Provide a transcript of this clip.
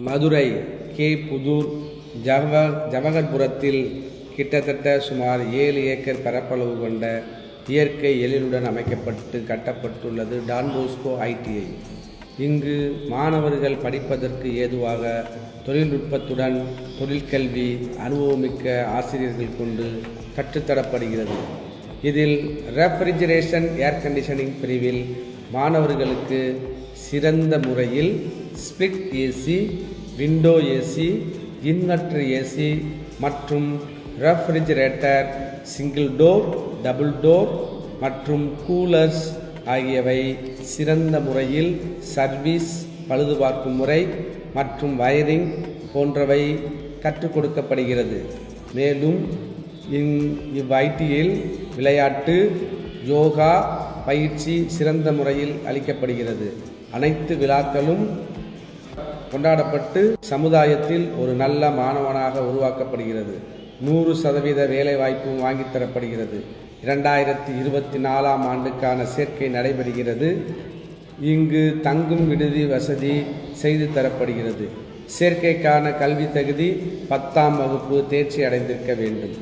Madurai K. Pudur ஜவஹர்புரத்தில் கிட்டத்தட்ட சுமார் 7 acre பரப்பளவு கொண்ட இயற்கை எழிலுடன் அமைக்கப்பட்டு கட்டப்பட்டுள்ளது டான் போஸ்கோ ITI. இங்கு மாணவர்கள் படிப்பதற்கு ஏதுவாக தொழில்நுட்பத்துடன் தொழிற்கல்வி அனுபவமிக்க ஆசிரியர்கள் கொண்டு கற்றுத்தரப்படுகிறது. இதில் ரெஃப்ரிஜரேஷன் ஏர் கண்டிஷனிங் பிரிவில் மாணவர்களுக்கு சிறந்த முறையில் split AC, window AC, inverter AC மற்றும் refrigerator, single door, double door மற்றும் கூலர்ஸ் ஆகியவை சிறந்த முறையில் சர்வீஸ், பழுதுபார்க்கும் முறை மற்றும் வயரிங் போன்றவை கற்றுக் கொடுக்கப்படுகிறது. மேலும் ITIயில் விளையாட்டு, யோகா பயிற்சி சிறந்த முறையில் அளிக்கப்படுகிறது. அனைத்து விழாக்களும் கொண்டாடப்பட்டு சமுதாயத்தில் ஒரு நல்ல மாணவனாக உருவாக்கப்படுகிறது. 100% வேலைவாய்ப்பும் வாங்கித்தரப்படுகிறது. 2024ஆம் ஆண்டுக்கான சேர்க்கை நடைபெறுகிறது. இங்கு தங்கும் விடுதி வசதி செய்து தரப்படுகிறது. சேர்க்கைக்கான கல்வி தகுதி 10ஆம் வகுப்பு தேர்ச்சி அடைந்திருக்க வேண்டும்.